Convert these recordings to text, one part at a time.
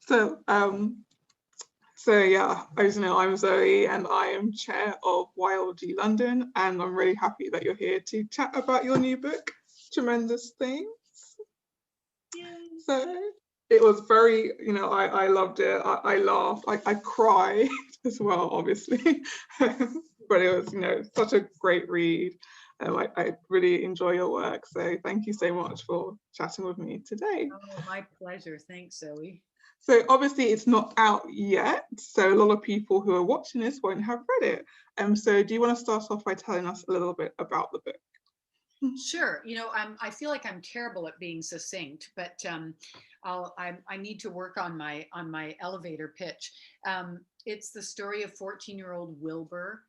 So, yeah, as you know, I'm Zoe and I am chair of YLG London, and I'm really happy that you're here to chat about your new book, Tremendous Things. Yay. So it was very, I loved it. I laughed, I cried as well, obviously, but it was, such a great read. I really enjoy your work. So thank you so much for chatting with me today. Oh, my pleasure. Thanks, Zoe. So obviously it's not out yet, so a lot of people who are watching this won't have read it. So do you want to start off by telling us a little bit about the book? Sure. I feel like I'm terrible at being succinct, but I need to work on my elevator pitch. It's the story of 14-year-old Wilbur.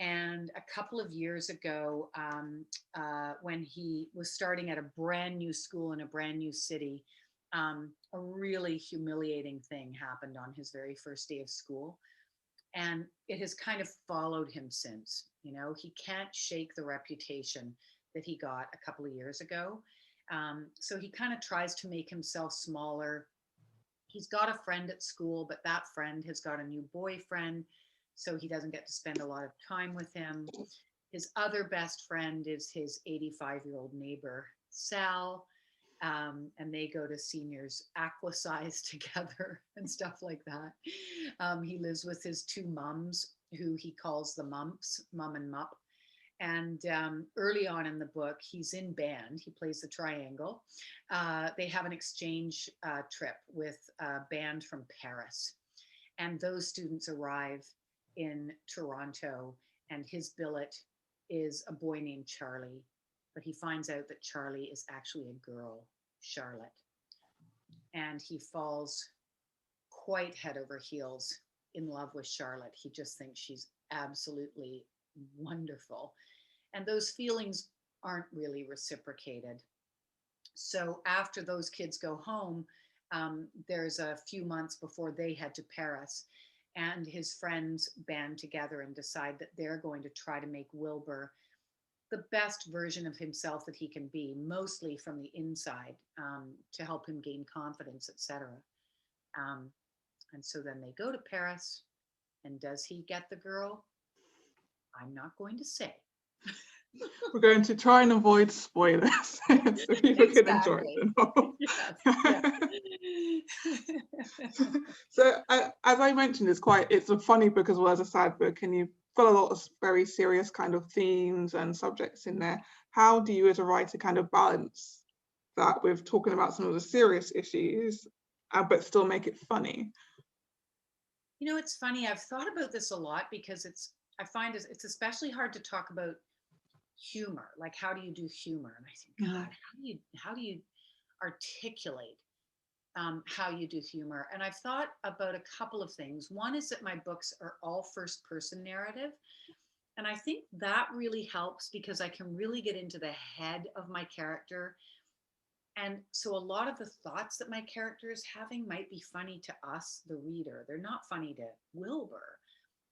And a couple of years ago, when he was starting at a brand new school in a brand new city, a really humiliating thing happened on his very first day of school. And it has kind of followed him since. He can't shake the reputation that he got a couple of years ago. So he kind of tries to make himself smaller. He's got a friend at school, but that friend has got a new boyfriend, so he doesn't get to spend a lot of time with him. His other best friend is his 85-year-old neighbor, Sal, and they go to seniors aquasize together and stuff like that. He lives with his two mums, who he calls the Mumps, Mum and Mup. And early on in the book, he's in band. He plays the triangle. They have an exchange trip with a band from Paris. And those students arrive in Toronto, and his billet is a boy named Charlie. But he finds out that Charlie is actually a girl, Charlotte. And he falls quite head over heels in love with Charlotte. He just thinks she's absolutely wonderful. And those feelings aren't really reciprocated. So after those kids go home, there's a few months before they head to Paris, and his friends band together and decide that they're going to try to make Wilbur the best version of himself that he can be, mostly from the inside, to help him gain confidence, etc. And so then they go to Paris, and does he get the girl? I'm not going to say. We're going to try and avoid spoilers so people can enjoy the novel. Yes. So as I mentioned, it's a funny book as well as a sad book, and you've got a lot of very serious kind of themes and subjects in there. How do you as a writer kind of balance that with talking about some of the serious issues, but still make it funny? It's funny. I've thought about this a lot because I find it's especially hard to talk about humor. Like, how do you do humor? And I think, God, how do you articulate how you do humor? And I've thought about a couple of things. One is that my books are all first person narrative. And I think that really helps because I can really get into the head of my character. And so a lot of the thoughts that my character is having might be funny to us, the reader. They're not funny to Wilbur,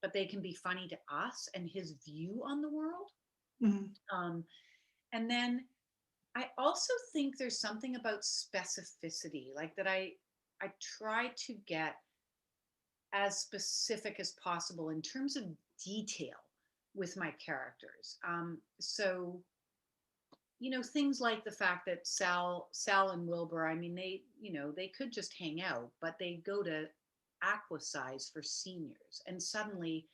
but they can be funny to us and his view on the world. Mm-hmm. And then I also think there's something about specificity, like that I try to get as specific as possible in terms of detail with my characters. So things like the fact that Sal and Wilbur, I mean, they could just hang out, but they go to aquasize for seniors, and suddenly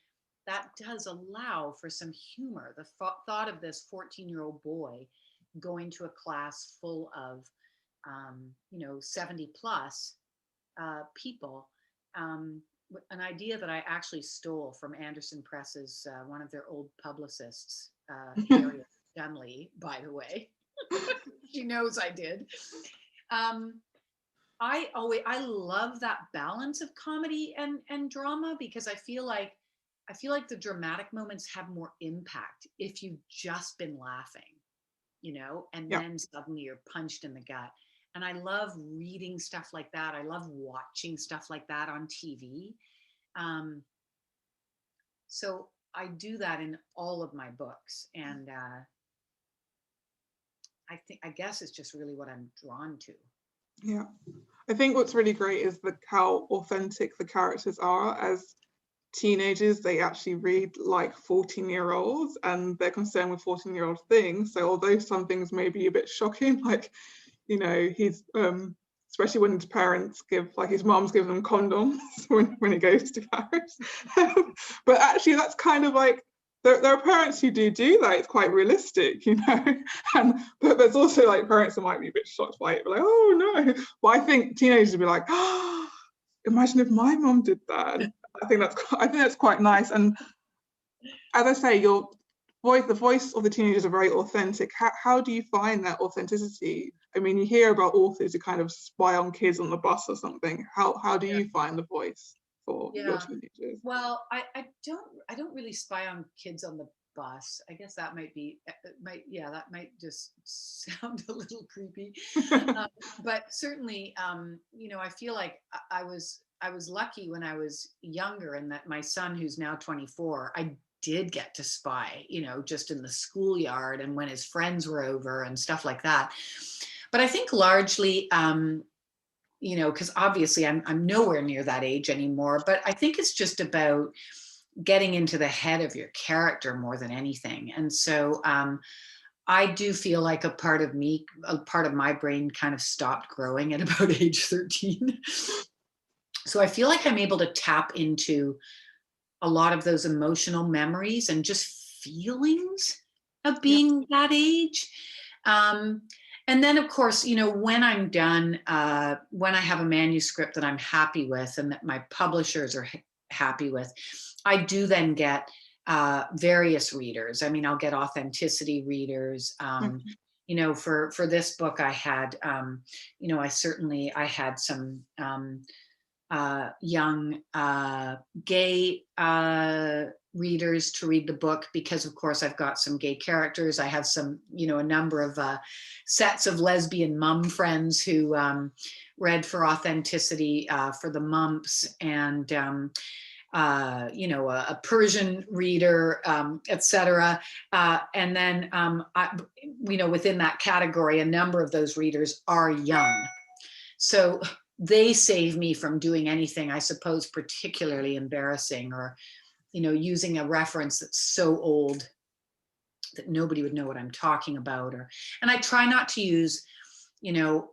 that does allow for some humor. The thought of this 14-year-old boy going to a class full of 70 plus people, an idea that I actually stole from Andersen Press's one of their old publicists, Harriet Dunley, by the way. She knows I did. I love that balance of comedy and drama, because I feel like the dramatic moments have more impact if you've just been laughing, and then suddenly you're punched in the gut. And I love reading stuff like that. I love watching stuff like that on TV. So I do that in all of my books. And I guess it's just really what I'm drawn to. Yeah. I think what's really great is how authentic the characters are. As teenagers, they actually read like 14-year-olds and they're concerned with 14-year-old things. So although some things may be a bit shocking, like, you know, he's especially when his parents like his mom's giving him condoms when he goes to Paris. But actually that's kind of like, there are parents who do that. It's quite realistic, you know. But there's also like parents that might be a bit shocked by it, like, oh no. But I think teenagers would be like, oh, imagine if my mom did that. I think that's quite nice. And as I say, the voice of the teenagers are very authentic. How do you find that authenticity? I mean, you hear about authors who kind of spy on kids on the bus or something. How do you find the voice for your teenagers? Well, I don't really spy on kids on the bus. I guess that might that might just sound a little creepy. But certainly, you know, I feel like I was lucky when I was younger, and that my son, who's now 24, I did get to spy, you know, just in the schoolyard and when his friends were over and stuff like that. But I think largely, you know, because obviously I'm nowhere near that age anymore, but I think it's just about getting into the head of your character more than anything. And so I do feel like a part of my brain kind of stopped growing at about age 13. So I feel like I'm able to tap into a lot of those emotional memories and just feelings of being that age. And then, of course, you know, when I'm done, when I have a manuscript that I'm happy with and that my publishers are happy with, I do then get various readers. I mean, I'll get authenticity readers. You know, for this book, I had, you know, I had some young gay readers to read the book, because of course I've got some gay characters. I have some, you know, a number of sets of lesbian mum friends who read for authenticity for the mumps, and you know, a Persian reader, etc. And then, you know, within that category, a number of those readers are young. So they save me from doing anything, I suppose, particularly embarrassing, or, you know, using a reference that's so old that nobody would know what I'm talking about. And I try not to use, you know,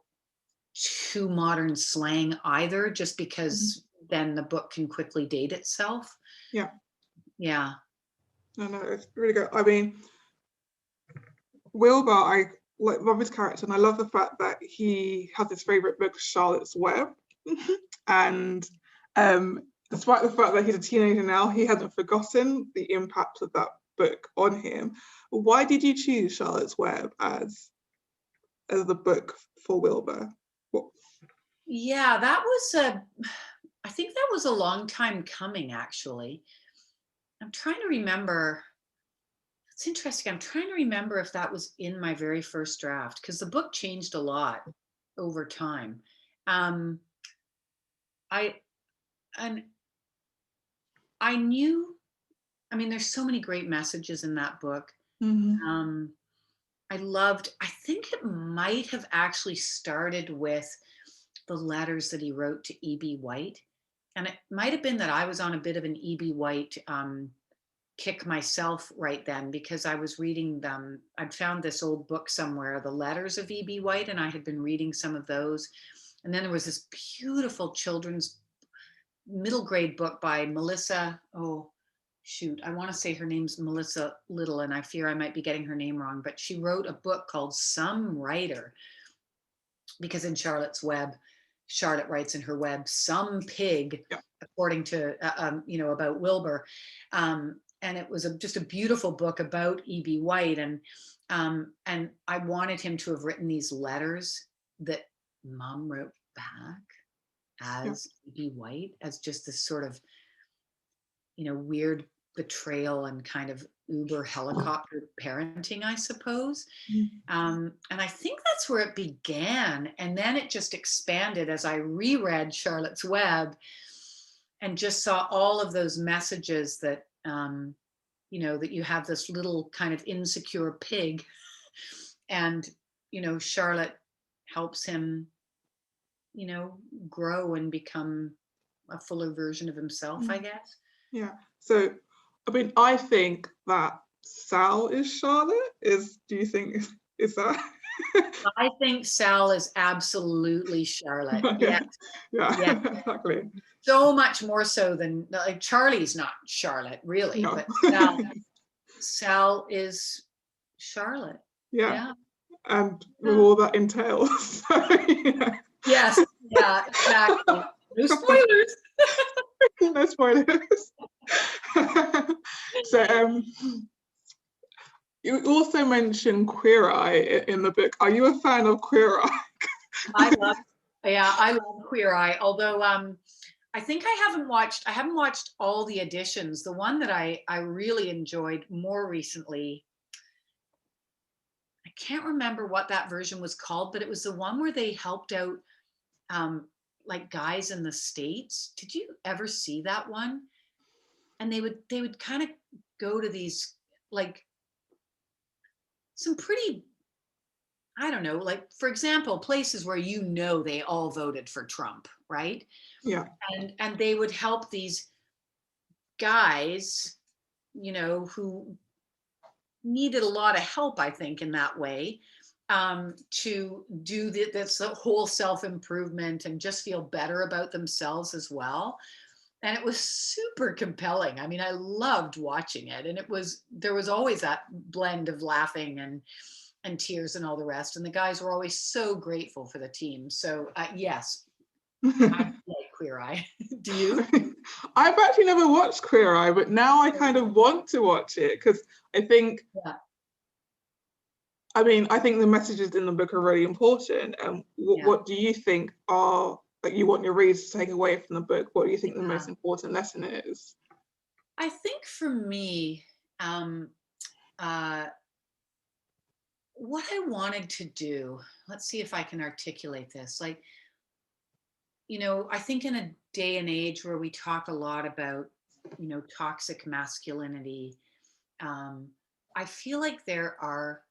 too modern slang either, just because then the book can quickly date itself. Yeah. No, it's really good. I mean, Wilbur, I love his character, and I love the fact that he has his favorite book, Charlotte's Web. And despite the fact that he's a teenager now, he hasn't forgotten the impact of that book on him. Why did you choose Charlotte's Web as the book for Wilbur? Yeah, that was I think that was a long time coming, actually. I'm trying to remember. It's interesting. I'm trying to remember if that was in my very first draft, because the book changed a lot over time. I knew, I mean, there's so many great messages in that book. I think it might have actually started with the letters that he wrote to E.B. White. And it might have been that I was on a bit of an E.B. White kick myself right then, because I was reading them. I'd found this old book somewhere, the letters of E.B. White, and I had been reading some of those. And then there was this beautiful children's middle grade book by Melissa, I want to say her name's Melissa Little, and I fear I might be getting her name wrong, but she wrote a book called Some Writer, because in Charlotte's Web, Charlotte writes in her web, some pig, according to, you know, about Wilbur. And it was just a beautiful book about E.B. White. And I wanted him to have written these letters that Mom wrote back as E.B. White, as just this sort of, you know, weird betrayal and kind of uber helicopter parenting, I suppose. And I think that's where it began. And then it just expanded as I reread Charlotte's Web and just saw all of those messages that, you know, that you have this little kind of insecure pig, and, you know, Charlotte helps him you know, grow and become a fuller version of himself, I guess. Yeah. So, I mean, I think that Sal is Charlotte. Do you think is that? I think Sal is absolutely Charlotte. Yeah. Yes, Yeah. yes. Exactly. So much more so than, like, Charlie's not Charlotte really, No. but Sal is Charlotte. Yeah. Yeah. And with Yeah. all that entails. So, yeah. Yes. Yeah. Exactly. No spoilers. No spoilers. So, you also mentioned Queer Eye in the book. Are you a fan of Queer Eye? I love Queer Eye. Although I think I haven't watched all the editions. The one that I really enjoyed more recently, I can't remember what that version was called, but it was the one where they helped out um, like guys in the States. Did you ever see that one? And they would kind of go to these, like, some pretty, I don't know, like, for example, places where, you know, they all voted for Trump, right? Yeah. And they would help these guys, you know, who needed a lot of help, I think, in that way, to do this whole self-improvement and just feel better about themselves as well. And it was super compelling. I mean, I loved watching it, and there was always that blend of laughing and tears and all the rest. And the guys were always so grateful for the team. So yes, I like Queer Eye. Do you? I've actually never watched Queer Eye, but now I kind of want to watch it because I think, Yeah. I mean, I think the messages in the book are really important. And Yeah. what do you think are, like, you want your readers to take away from the book? What do you think the most important lesson is? I think for me, what I wanted to do, let's see if I can articulate this. Like, you know, I think in a day and age where we talk a lot about, you know, toxic masculinity, I feel like there are,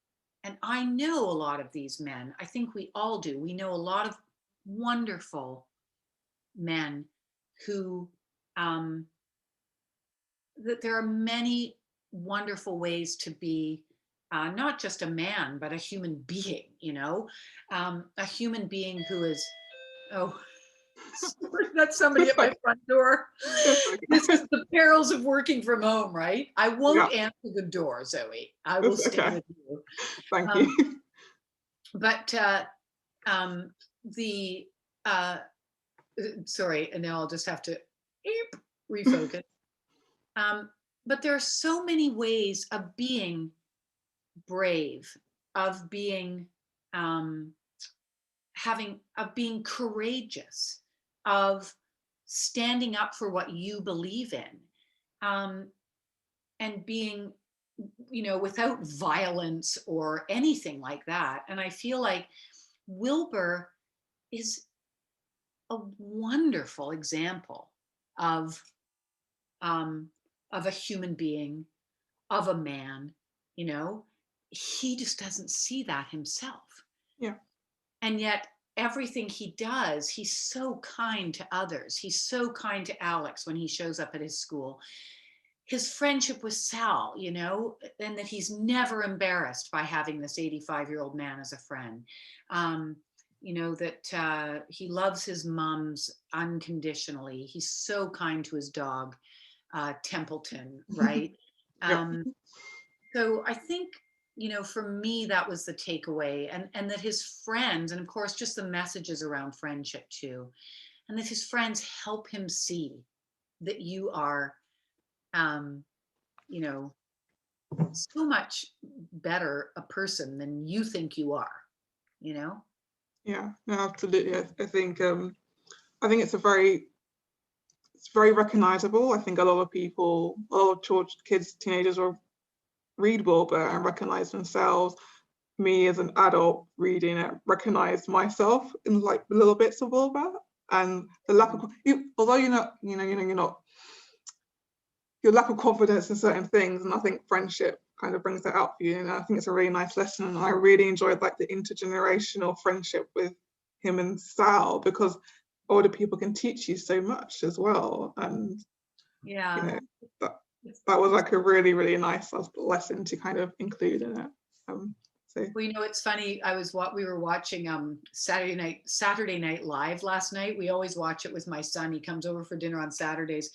and I know a lot of these men, I think we all do. We know a lot of wonderful men who, that there are many wonderful ways to be not just a man, but a human being, you know, a human being who is, oh, that's somebody at my front door. This is the perils of working from home, right? I won't answer the door, Zoe. I will stay with you. Thank you. But the, sorry, and now I'll just have to refocus. But there are so many ways of being brave, of being of being courageous, of standing up for what you believe in, and being, you know, without violence or anything like that. And I feel like Wilbur is a wonderful example of a human being, of a man. You know, he just doesn't see that himself. Yeah. And yet everything he does, he's so kind to others. He's so kind to Alex when he shows up at his school. His friendship with Sal, you know, and that he's never embarrassed by having this 85-year-old man as a friend. You know, that he loves his mums unconditionally. He's so kind to his dog, Templeton, right? So I think, you know, for me, that was the takeaway, and that his friends, and of course, just the messages around friendship too, and that his friends help him see that you are, you know, so much better a person than you think you are, you know? Yeah, no, absolutely. I think it's it's very recognizable. I think a lot of people, a lot of kids, teenagers will read Wilbur and recognize themselves. Me as an adult reading it, recognize myself in like little bits of Wilbur, and the lack of, although you're not, you're not, your lack of confidence in certain things, and I think friendship kind of brings that out for you. And I think it's a really nice lesson. And I really enjoyed like the intergenerational friendship with him and style, because older people can teach you so much as well. And Yeah. you know, that was like a really, really nice lesson to kind of include in it. So well, you know, it's funny. We were watching Saturday Night Live last night. We always watch it with my son. He comes over for dinner on Saturdays,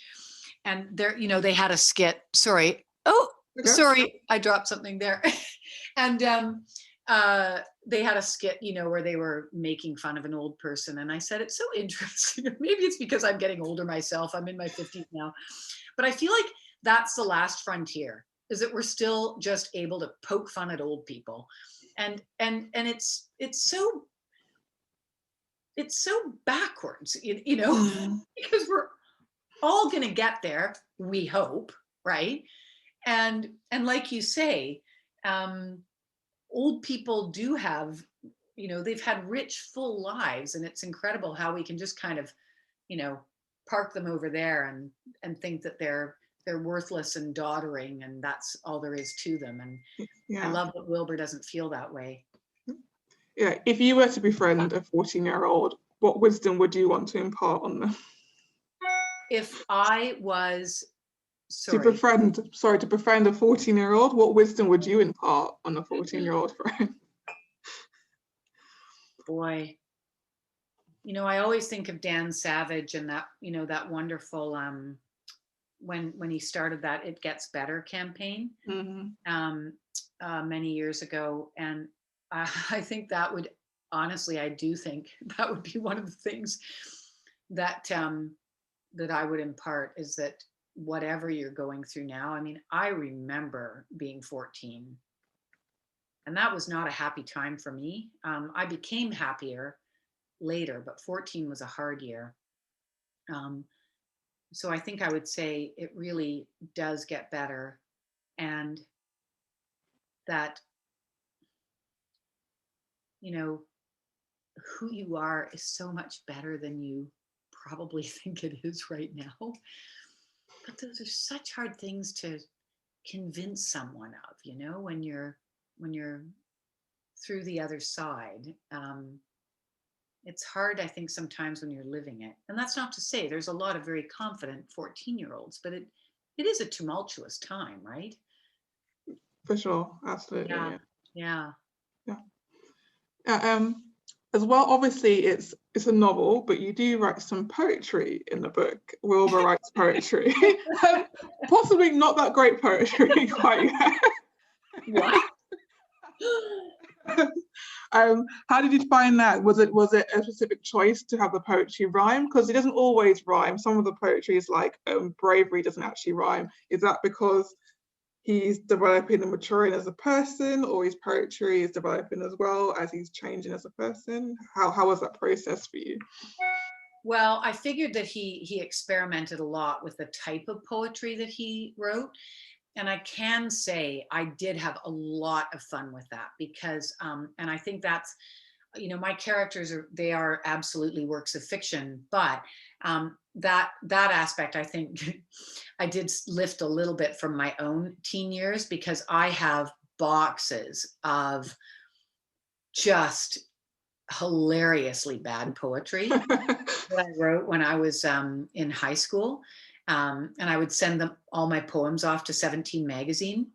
and there, you know, they had a skit. Sorry. Oh, okay. sorry, I dropped something there. And they had a skit, you know, where they were making fun of an old person. And I said, it's so interesting. Maybe it's because I'm getting older myself. I'm in my 50s now. But I feel like that's the last frontier, is that we're still just able to poke fun at old people. And it's so backwards, you know, because we're all going to get there, we hope, right? And like you say, old people do have, you know, they've had rich, full lives, and it's incredible how we can just kind of, you know, park them over there and think that they're worthless and doddering, and that's all there is to them. And I love that Wilbur doesn't feel that way. Yeah, if you were to befriend a 14-year-old, what wisdom would you want to impart on them? If I was to befriend a 14-year-old, what wisdom would you impart on a 14-year-old friend? Boy, you know, I always think of Dan Savage and that, you know, that wonderful when he started that It Gets Better campaign many years ago. And I think that would, honestly, I do think that would be one of the things that that I would impart, is that whatever you're going through now, I mean, I remember being 14, and that was not a happy time for me. I became happier later, but 14 was a hard year. So I think I would say it really does get better, and that, you know, who you are is so much better than you probably think it is right now. But those are such hard things to convince someone of, you know, when you're through the other side. It's hard, I think, sometimes when you're living it. And that's not to say there's a lot of very confident 14-year-olds, but it is a tumultuous time, right? For sure, absolutely. Yeah. As well, obviously, it's a novel, but you do write some poetry in the book. Wilbur writes poetry. Possibly not that great poetry quite yet. What? How did you find that? Was it a specific choice to have the poetry rhyme? Because it doesn't always rhyme. Some of the poetry is like bravery doesn't actually rhyme. Is that because he's developing and maturing as a person, or his poetry is developing as well as he's changing as a person? How was that process for you? Well, I figured that he experimented a lot with the type of poetry that he wrote. And I can say I did have a lot of fun with that, because, and I think that's, you know, my characters they are absolutely works of fiction, but that aspect, I think I did lift a little bit from my own teen years, because I have boxes of just hilariously bad poetry that I wrote when I was in high school. And I would send all my poems off to 17 magazine,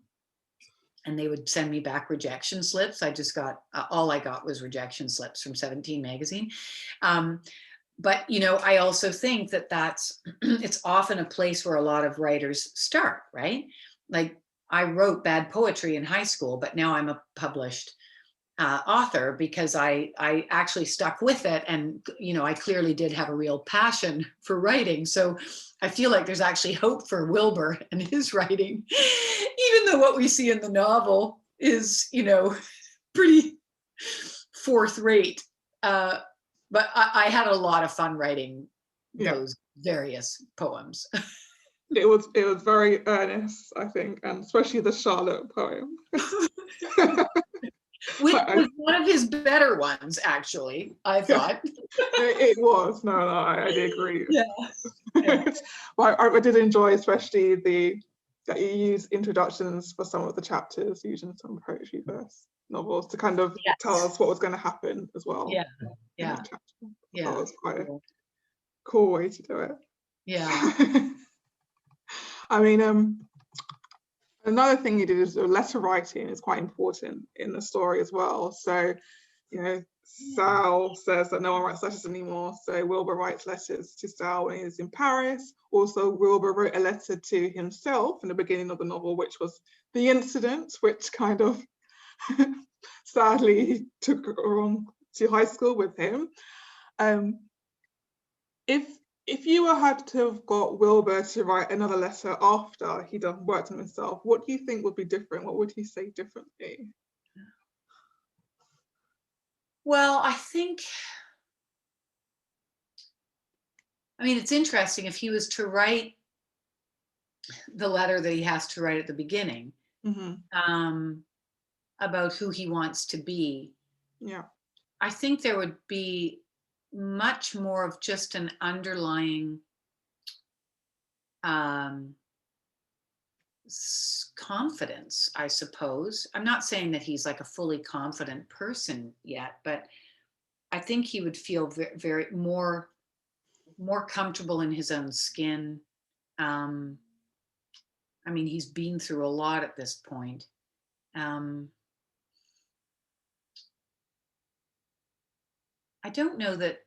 and they would send me back rejection slips. I just got, all I got was rejection slips from 17 magazine. But, you know, I also think that it's often a place where a lot of writers start, right? Like, I wrote bad poetry in high school, but now I'm a published author because I actually stuck with it. And, you know, I clearly did have a real passion for writing. So I feel like there's actually hope for Wilbur and his writing, even though what we see in the novel is, you know, pretty fourth rate. But I had a lot of fun writing those various poems. It was very earnest, I think, and especially the Charlotte poem. Which was one of his better ones, actually, I thought. It was. No, I agree. Yeah. Well, I did enjoy, especially that you use introductions for some of the chapters using some poetry verse. novels to kind of tell Yes. us what was going to happen as well. Yeah. in Yeah. that chapter. I Yeah. thought it was quite a cool way to do it. Yeah. I mean, another thing you did is letter writing is quite important in the story as well. So, you know, Sal says that no one writes letters anymore, so Wilbur writes letters to Sal when he's in Paris. Also, Wilbur wrote a letter to himself in the beginning of the novel, which was the incident, which kind of sadly he took along to high school with him. If you had to have got Wilbur to write another letter after he'd done worked on himself, what do you think would be different? What would he say differently? Well, I mean, it's interesting if he was to write the letter that he has to write at the beginning, about who he wants to be. Yeah. I think there would be much more of just an underlying confidence, I suppose. I'm not saying that he's like a fully confident person yet, but I think he would feel very, very more comfortable in his own skin. I mean, he's been through a lot at this point. I don't know that,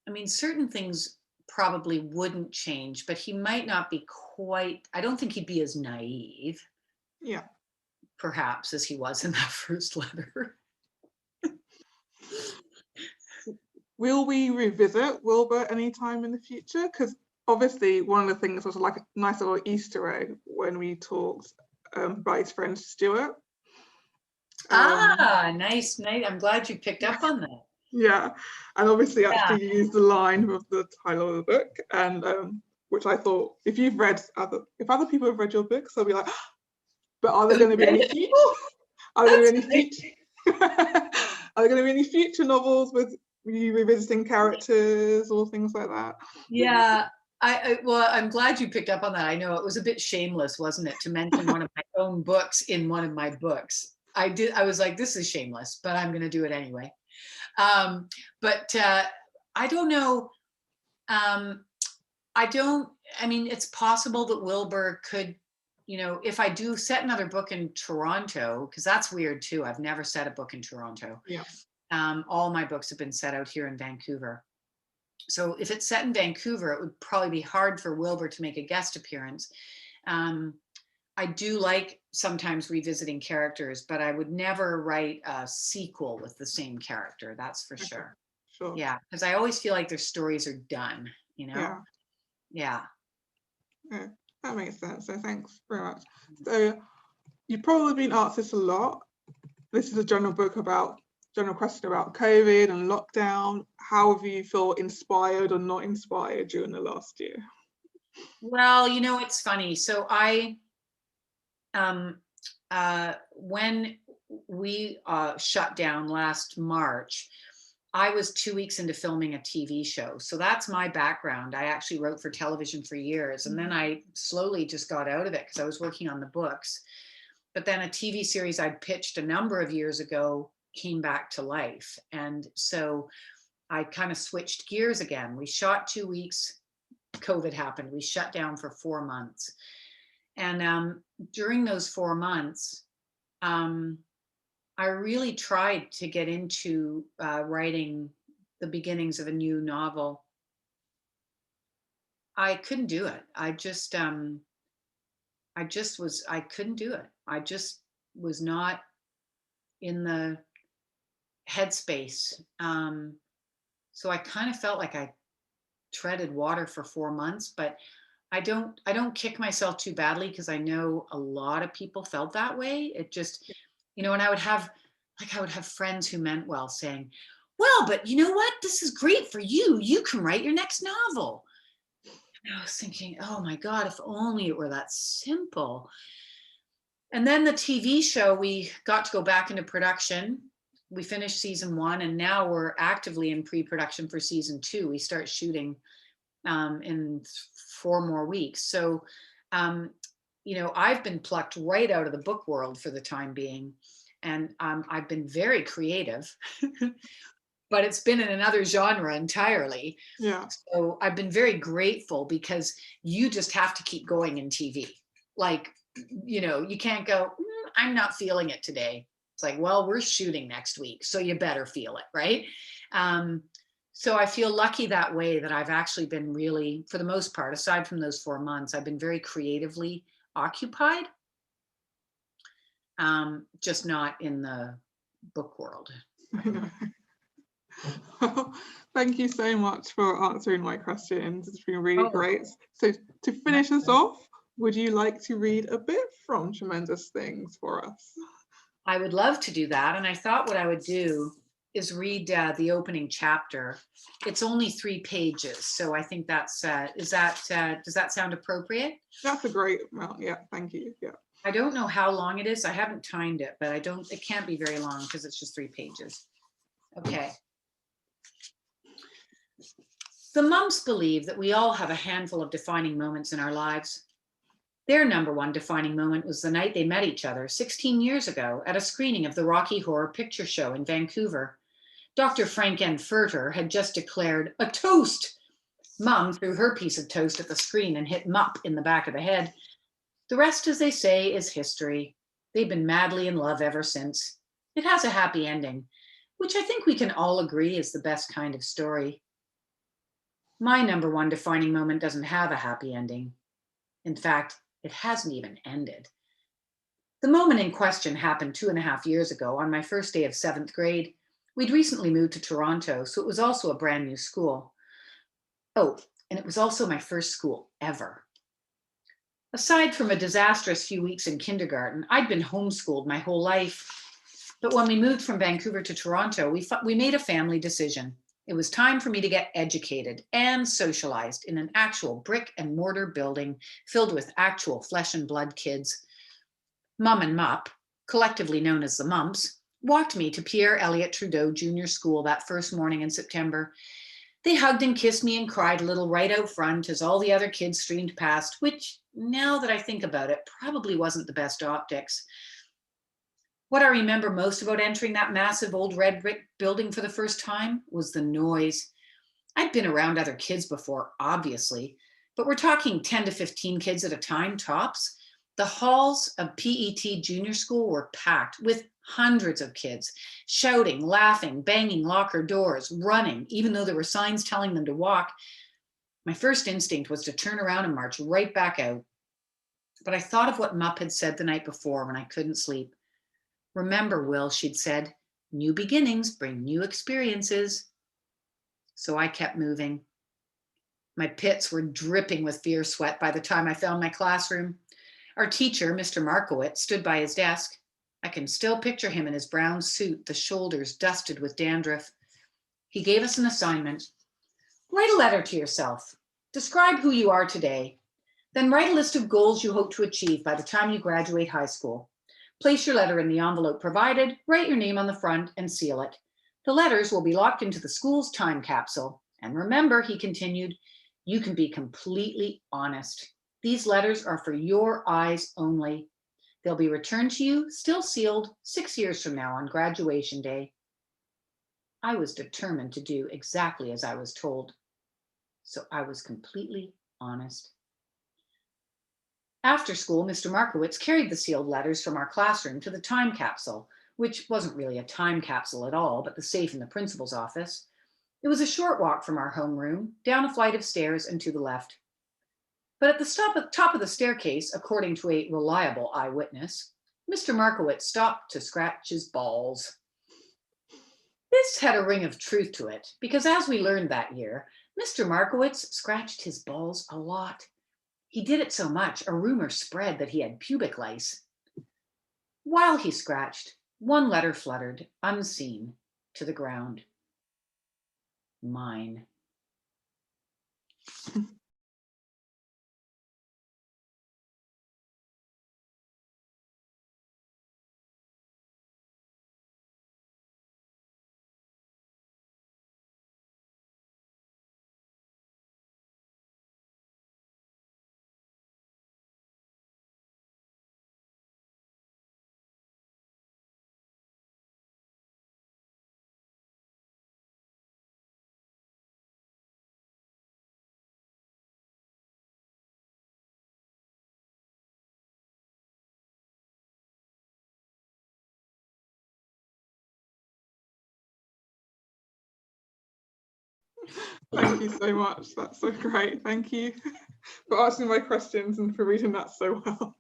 I mean, certain things probably wouldn't change, but he might not be quite, I don't think he'd be as naive, Yeah. perhaps, as he was in that first letter. Will we revisit Wilbur anytime in the future? Because obviously one of the things was like a nice little Easter egg when we talked about his friend Stuart. Nice. I'm glad you picked up on that. Yeah, and obviously actually used the line of the title of the book, and which I thought if other people have read your books, they'll be like, but are there going to be any future? Are there going to be any future? Are there going to be any future novels with you revisiting characters or things like that? Yeah. Well, I'm glad you picked up on that. I know it was a bit shameless, wasn't it, to mention one of my own books in one of my books. I was like, this is shameless, but I'm going to do it anyway. But I don't know. I mean, it's possible that Wilbur could, you know, if I do set another book in Toronto, because that's weird too. I've never set a book in Toronto. Yeah. All my books have been set out here in Vancouver. So if it's set in Vancouver, it would probably be hard for Wilbur to make a guest appearance. I do like sometimes revisiting characters, but I would never write a sequel with the same character. That's for sure. Sure. Yeah, because I always feel like their stories are done, you know? Yeah. That makes sense. So thanks very much. So you've probably been asked this a lot. This is a general question about COVID and lockdown. How have you felt inspired or not inspired during the last year? Well, you know, it's funny. So when we shut down last March, I was 2 weeks into filming a TV show. So that's my background. I actually wrote for television for years. And then I slowly just got out of it because I was working on the books. But then a TV series I'd pitched a number of years ago came back to life. And so I kind of switched gears again. We shot 2 weeks, COVID happened. We shut down for 4 months. And during those 4 months, I really tried to get into writing the beginnings of a new novel. I couldn't do it. I couldn't do it. I just was not in the headspace. So I kind of felt like I treaded water for 4 months, but I don't kick myself too badly because I know a lot of people felt that way. It just, you know, and I would have friends who meant well saying, well, but you know what? This is great for you. You can write your next novel. And I was thinking, oh my God, if only it were that simple. And then the TV show, we got to go back into production. We finished season 1 and now we're actively in pre-production for season 2. We start shooting in 4 more weeks. So, you know, I've been plucked right out of the book world for the time being. And I've been very creative, but it's been in another genre entirely. Yeah. So I've been very grateful, because you just have to keep going in TV. Like, you can't go, I'm not feeling it today. It's like, well, we're shooting next week, so you better feel it, right? So I feel lucky that way, that I've actually been really, for the most part, aside from those 4 months, I've been very creatively occupied, just not in the book world. Thank you so much for answering my questions. It's been really Oh. great. So to finish us off, would you like to read a bit from Tremendous Things for us? I would love to do that. And I thought what I would do is read the opening chapter. It's only 3 pages. So I think that's, does that sound appropriate? That's a great amount. Yeah, thank you. Yeah. I don't know how long it is. I haven't timed it, but it can't be very long, because it's just 3 pages. Okay. The Mumps believe that we all have a handful of defining moments in our lives. Their number one defining moment was the night they met each other 16 years ago at a screening of the Rocky Horror Picture Show in Vancouver. Dr. Frank N. Furter had just declared a toast. Mum threw her piece of toast at the screen and hit Mup in the back of the head. The rest, as they say, is history. They've been madly in love ever since. It has a happy ending, which I think we can all agree is the best kind of story. My number one defining moment doesn't have a happy ending. In fact, it hasn't even ended. The moment in question happened 2.5 years ago on my first day of 7th grade. We'd recently moved to Toronto, so it was also a brand new school. Oh, and it was also my first school ever. Aside from a disastrous few weeks in kindergarten, I'd been homeschooled my whole life. But when we moved from Vancouver to Toronto, we made a family decision. It was time for me to get educated and socialized in an actual brick and mortar building filled with actual flesh and blood kids. Mum and Mup, collectively known as the Mumps, walked me to Pierre Elliott Trudeau Junior School that first morning in September. They hugged and kissed me and cried a little right out front as all the other kids streamed past, which, now that I think about it, probably wasn't the best optics. What I remember most about entering that massive old red brick building for the first time was the noise. I'd been around other kids before, obviously, but we're talking 10 to 15 kids at a time, tops. The halls of PET Junior School were packed with hundreds of kids, shouting, laughing, banging locker doors, running, even though there were signs telling them to walk. My first instinct was to turn around and march right back out. But I thought of what Mup had said the night before when I couldn't sleep. Remember, Will, she'd said, new beginnings bring new experiences. So I kept moving. My pits were dripping with fear sweat by the time I found my classroom. Our teacher, Mr. Markowitz, stood by his desk. I can still picture him in his brown suit, the shoulders dusted with dandruff. He gave us an assignment. Write a letter to yourself. Describe who you are today. Then write a list of goals you hope to achieve by the time you graduate high school. Place your letter in the envelope provided, write your name on the front, and seal it. The letters will be locked into the school's time capsule. And remember, he continued, you can be completely honest. These letters are for your eyes only. They'll be returned to you, still sealed, 6 years from now on graduation day. I was determined to do exactly as I was told. So I was completely honest. After school, Mr. Markowitz carried the sealed letters from our classroom to the time capsule, which wasn't really a time capsule at all, but the safe in the principal's office. It was a short walk from our homeroom, down a flight of stairs and to the left. But at the top of the staircase, according to a reliable eyewitness, Mr. Markowitz stopped to scratch his balls. This had a ring of truth to it, because as we learned that year, Mr. Markowitz scratched his balls a lot. He did it so much, a rumor spread that he had pubic lice. While he scratched, one letter fluttered, unseen, to the ground. Mine. Thank you so much. That's so great. Thank you for answering my questions and for reading that so well.